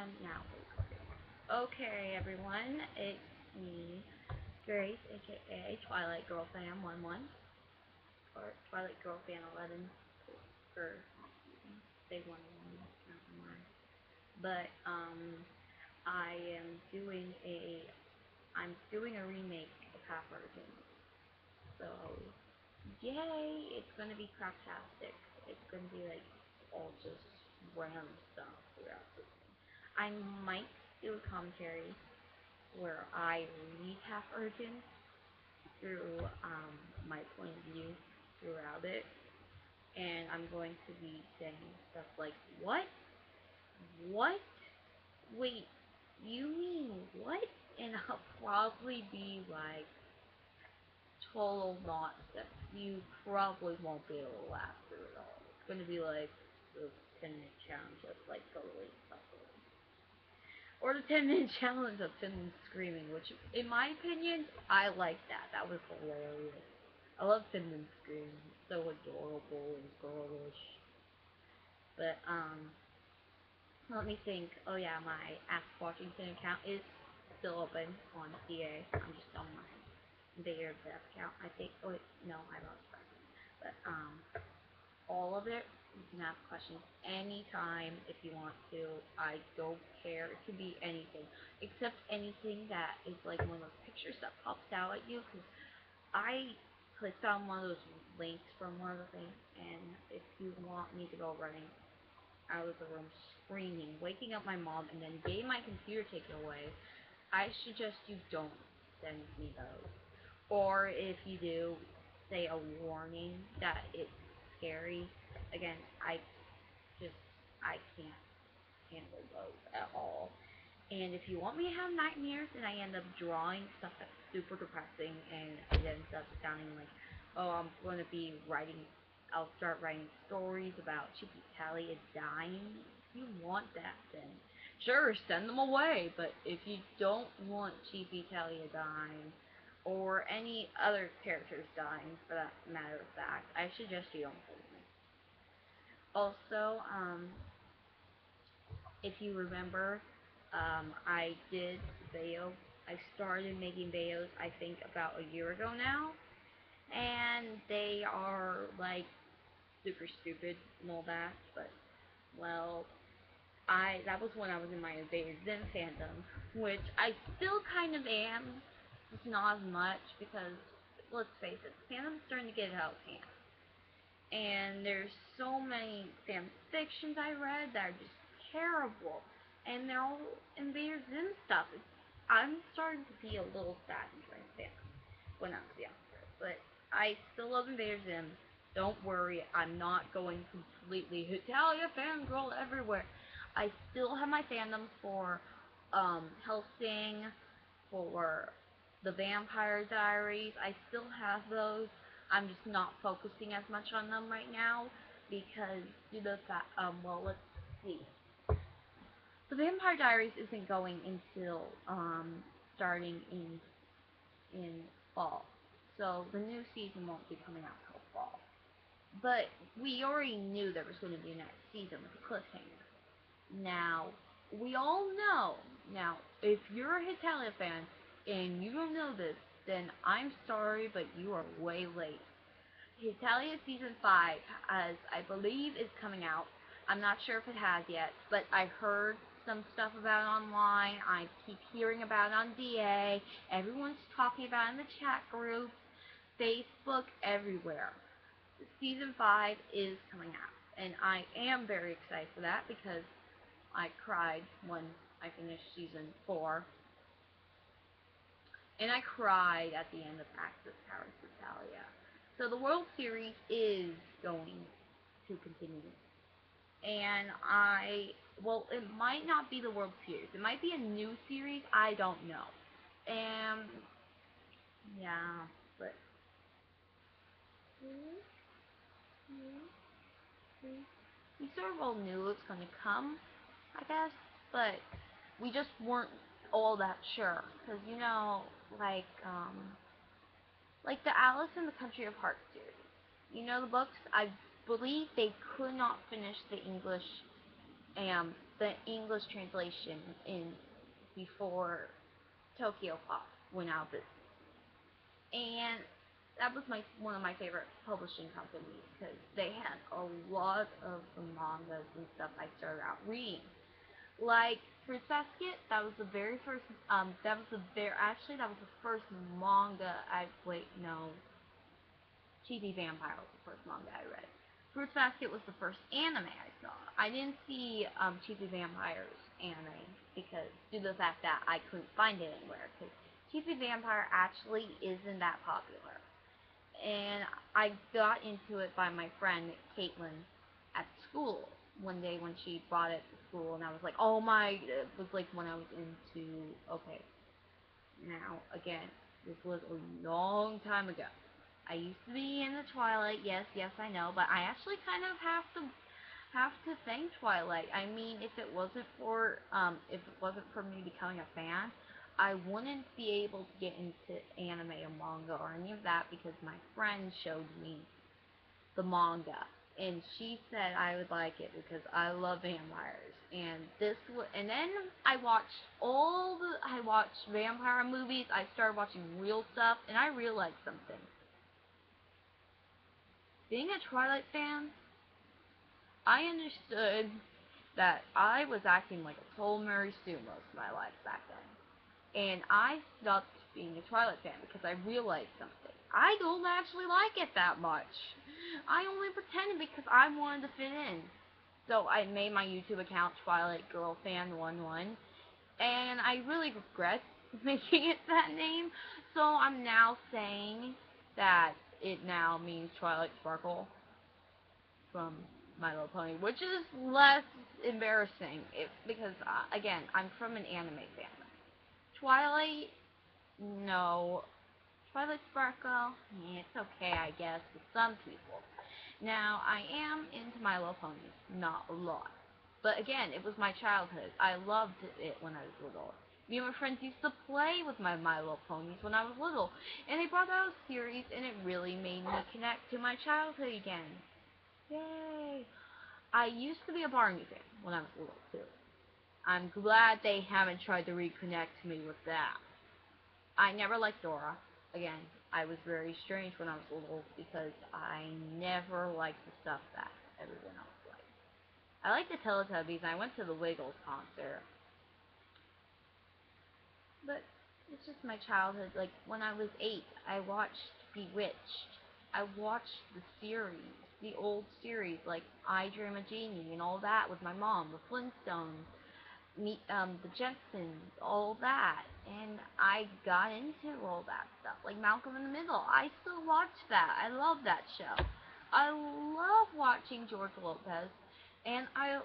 And now recording. Okay, everyone, it's me, Grace, aka Twilight Girl Fan 11, or Twilight Girl Fan 11, or say 111, not mine. But I am I'm doing a remake of Half Virgin. So, yay! It's gonna be craptastic. It's gonna be like all just random stuff throughout the I might do a commentary where I read Half Urgent through my point of view throughout it, and I'm going to be saying stuff like, "What? What? Wait, you mean what?" And I'll probably be like total nonsense. You probably won't be able to laugh through it all. It's gonna be like the 10-minute challenge of like totally suffering. Or the 10-minute challenge of Finland screaming, which, in my opinion, I like that. That was hilarious. I love Finland screaming. It's so adorable and girlish. But, let me think. Oh yeah, my Ask Washington account is still open on CA. I'm just on my Invader of Death account. I think, oh wait, no, I lost track. But, all of it. You can ask questions anytime if you want to. I don't care. It can be anything, except anything that is like one of those pictures that pops out at you. Because I clicked on one of those links from one of the things, and if you want me to go running out of the room screaming, waking up my mom, and then getting my computer taken away, I suggest you don't send me those. Or if you do, say a warning that it's scary. Again, just I can't handle those at all. And if you want me to have nightmares and I end up drawing stuff that's super depressing and it ends up sounding like, oh, I'll start writing stories about Chicky Talia dying. If you want that, then sure, send them away. But if you don't want Chicky Talia dying, or any other characters dying for that matter of fact, I suggest you don't send me. Also, if you remember, I did video. I started making videos, I think, about a year ago now, and they are like super stupid and all that. But well, that was when I was in my Invader Zim fandom, which I still kind of am, just not as much because let's face it, the fandom's starting to get out of hand. And there's so many fan fictions I read that are just terrible, and they're all Invader Zim stuff. I'm starting to be a little sad and trying to fan when I was younger, but I still love Invader Zim. Don't worry, I'm not going completely Italia fangirl everywhere. I still have my fandom for Helsing, for the Vampire Diaries. I still have those. I'm just not focusing as much on them right now because due to the fact, well, let's see. The Vampire Diaries isn't going until starting in fall, so the new season won't be coming out till fall. But we already knew there was going to be a next season with a cliffhanger. Now, we all know. Now, if you're a Hitalia fan and you don't know this, then I'm sorry, but you are way late. Hitalia Season 5, as I believe, is coming out. I'm not sure if it has yet, but I heard some stuff about it online. I keep hearing about it on DA. Everyone's talking about it in the chat group, Facebook, everywhere. Season 5 is coming out, and I am very excited for that because I cried when I finished Season 4, and I cried at the end of Access Towers Italia. So the World Series is going to continue. And well, it might not be the World Series. It might be a new series. I don't know. And, yeah, but we sort of all knew it was going to come, I guess. But we just weren't all that sure. Because, like the Alice in the Country of Hearts series. You know the books? I believe they could not finish the English the English translation in before Tokyo Pop went out of business. And that was one of my favorite publishing companies because they had a lot of the mangas and stuff I started out reading. Like Fruits Basket, that was the very first. That was the very actually that was the first manga I wait no. TV Vampire was the first manga I read. Fruits Basket was the first anime I saw. I didn't see TV Vampire's anime because due to the fact that I couldn't find it anywhere. Because TV Vampire actually isn't that popular. And I got into it by my friend Caitlin at school one day when she brought it to school, and I was like, oh my! It was like when I was into okay. Now again, this was a long time ago. I used to be into Twilight, yes, I know, but I actually kind of have to thank Twilight. I mean, if it wasn't for me becoming a fan, I wouldn't be able to get into anime or manga or any of that because my friend showed me the manga, and she said I would like it because I love vampires. And then I watched vampire movies. I started watching real stuff, and I realized something. Being a Twilight fan, I understood that I was acting like a Total Mary Sue most of my life back then. And I stopped being a Twilight fan because I realized something. I don't actually like it that much. I only pretended because I wanted to fit in. So I made my YouTube account Twilight Girl Fan 11, and I really regret making it that name. So I'm now saying that it now means Twilight Sparkle from My Little Pony, which is less embarrassing because again, I'm from an anime family. Twilight, no. Twilight Sparkle, it's okay, I guess, with some people. Now, I am into My Little Ponies, not a lot. But again, it was my childhood. I loved it when I was little. Me and my friends used to play with My Little Ponies when I was little. And they brought out a series, and it really made me connect to my childhood again. Yay! I used to be a Barney fan when I was little, too. I'm glad they haven't tried to reconnect me with that. I never liked Dora. Again, I was very strange when I was little because I never liked the stuff that everyone else liked. I liked the Teletubbies, and I went to the Wiggles concert. But it's just my childhood. Like, when I was 8, I watched Bewitched. I watched the series, the old series, like I Dream of Jeannie and all that with my mom, the Flintstones, the Jetsons, all that, and I got into all that stuff, like Malcolm in the Middle. I still watch that. I love that show. I love watching George Lopez, and I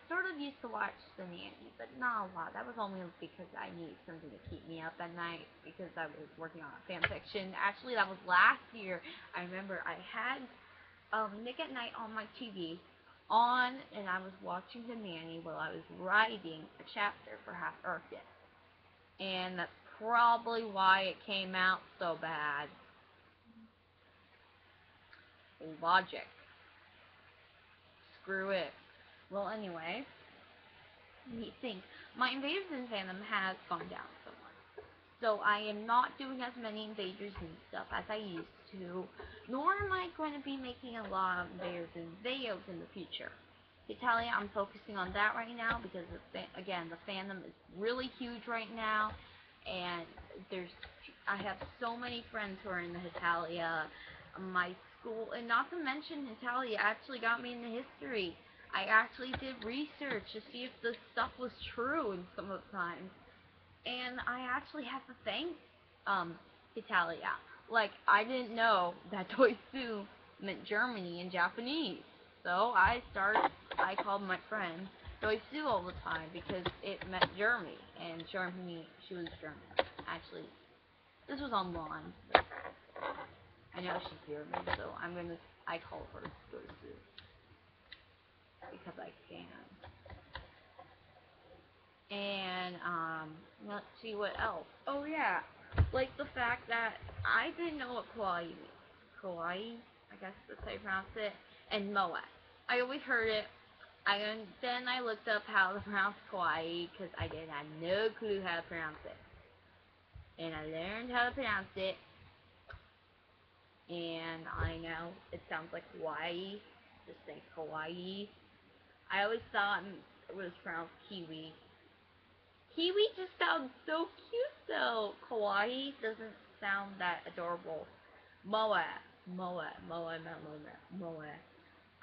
sort of used to watch The Nanny, but not a lot. That was only because I needed something to keep me up at night because I was working on a fan fiction. Actually, that was last year. I remember I had Nick at Night on my TV on, and I was watching The Nanny while I was writing a chapter for Half Earth Day. And that's probably why it came out so bad. Logic. Screw it. Well, anyway, let me think. My Invaders in fandom has gone down somewhat. So I am not doing as many Invaders and stuff as I used to, nor am I going to be making a lot of Invaders and videos in the future. Italia, I'm focusing on that right now because, again, the fandom is really huge right now, and I have so many friends who are in the Italia. My school, and not to mention Italia actually got me into history. I actually did research to see if the stuff was true in some of the times, and I actually have to thank Italia. Like, I didn't know that Toisu meant Germany in Japanese. So I called my friend Toisu all the time because it meant Germany, and Germany, she was German. Actually, this was online. I know she's German, so I call her Toisu because I can. And, let's see what else. Oh, yeah. Like the fact that I didn't know what kawaii means. Kawaii, I guess that's how you pronounce it. And moe. I always heard it. Then I looked up how to pronounce Hawaii because I didn't have no clue how to pronounce it. And I learned how to pronounce it, and I know it sounds like Hawaii. Just think Hawaii. I always thought it was pronounced Kiwi. Kiwi just sounds so cute though. Kawaii doesn't sound that adorable. Moa, Moa, Moa, Moa, Moa.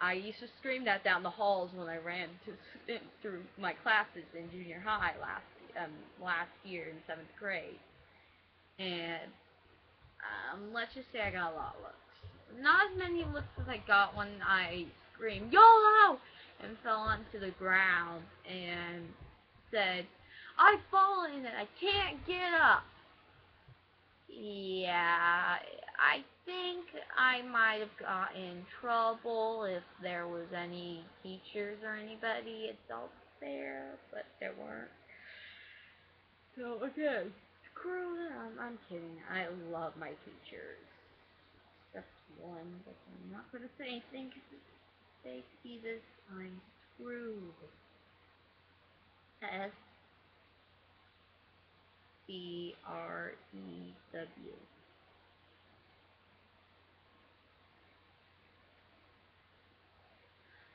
I used to scream that down the halls when I ran through my classes in junior high last year in 7th grade. And let's just say I got a lot of looks. Not as many looks as I got when I screamed YOLO and fell onto the ground and said, I've fallen and I can't get up. Yeah, I think I might have got in trouble if there was any teachers or anybody adults there, but there weren't. So again, screw them. I'm kidding. I love my teachers. That's one, but I'm not gonna say anything because if they see this, I'm screwed. SBREW.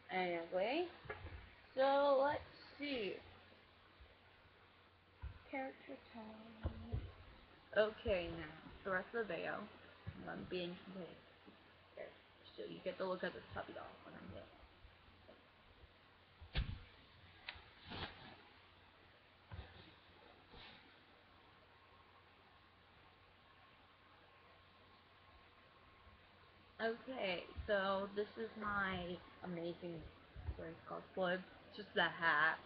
Anyway, so let's see. Character time. Okay, now the rest of the video. I'm being competitive. Okay, so you get to look at the puppy dog when I'm done. Okay, so this is my amazing cosplay. It's just the hat,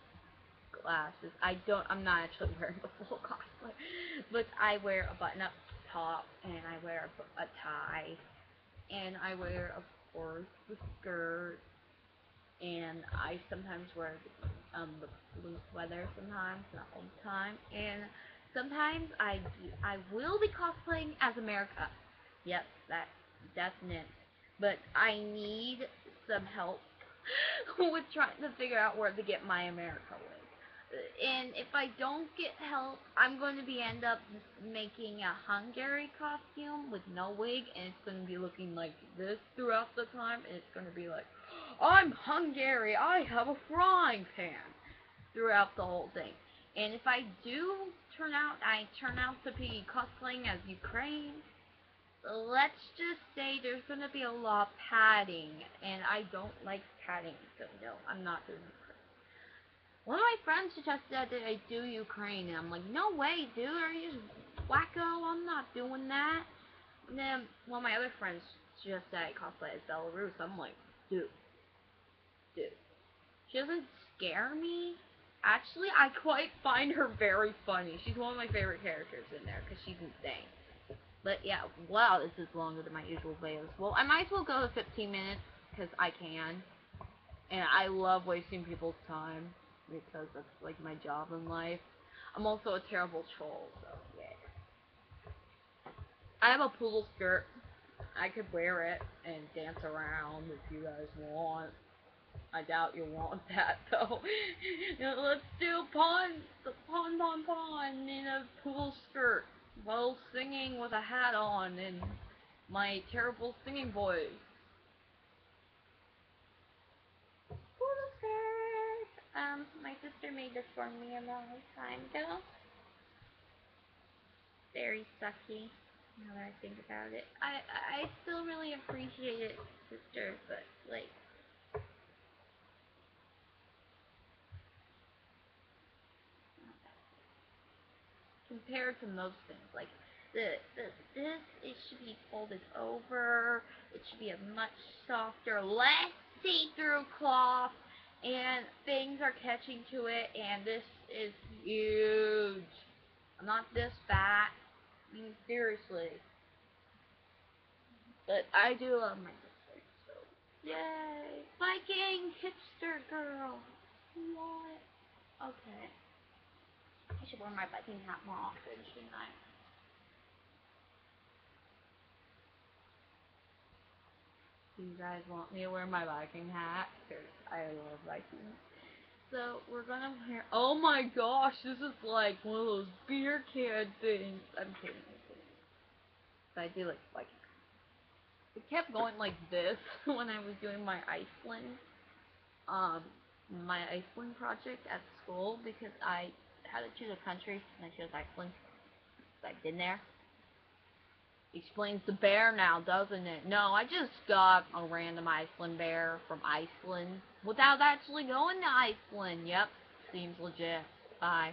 glasses. I'm not actually wearing the full cosplay, but I wear a button-up top, and I wear a tie, and I wear, of course, the skirt, and I sometimes wear the blue sweater sometimes, not all the time, and sometimes I will be cosplaying as America. Yep, that's definite. But I need some help with trying to figure out where to get my America wig. And if I don't get help, I'm going to be end up making a Hungary costume with no wig, and it's going to be looking like this throughout the time, and it's going to be like, I'm Hungary, I have a frying pan, throughout the whole thing. And if I turn out to be cosplaying as Ukraine, let's just say there's going to be a lot of padding, and I don't like padding, so no, I'm not doing Ukraine. One of my friends suggested that I do Ukraine, and I'm like, no way, dude, are you just wacko? I'm not doing that. And then one of my other friends suggested that I cosplay as Belarus. I'm like, dude. She doesn't scare me. Actually, I quite find her very funny. She's one of my favorite characters in there, because she's insane. But yeah, wow, this is longer than my usual videos. Well, I might as well go to 15 minutes, because I can. And I love wasting people's time, because that's like my job in life. I'm also a terrible troll, so yeah. I have a poodle skirt. I could wear it and dance around if you guys want. I doubt you'll want that though. Let's do the pon in a poodle skirt while singing with a hat on and my terrible singing voice. Poodle skirt. My sister made this for me a long time ago. Very sucky. Now that I think about it, I still really appreciate it, sister. But like, compared to most things, like this, it should be folded over. It should be a much softer, less see-through cloth, and things are catching to it. And this is huge. I'm not this fat. I mean, seriously. But I do love my sister, so yay! Viking hipster girl. What? Okay. I should wear my Viking hat more often, shouldn't I? Do you guys want me to wear my Viking hat? Because I love Vikings. So we're gonna wear. Oh my gosh, this is like one of those beer can things. I'm kidding. But I do like. It kept going like this when I was doing my Iceland, um, my Iceland project at school because I had to choose a country and I chose Iceland. So I've been there. Explains the bear now, doesn't it? No, I just got a random Iceland bear from Iceland without actually going to Iceland. Yep, seems legit. Bye.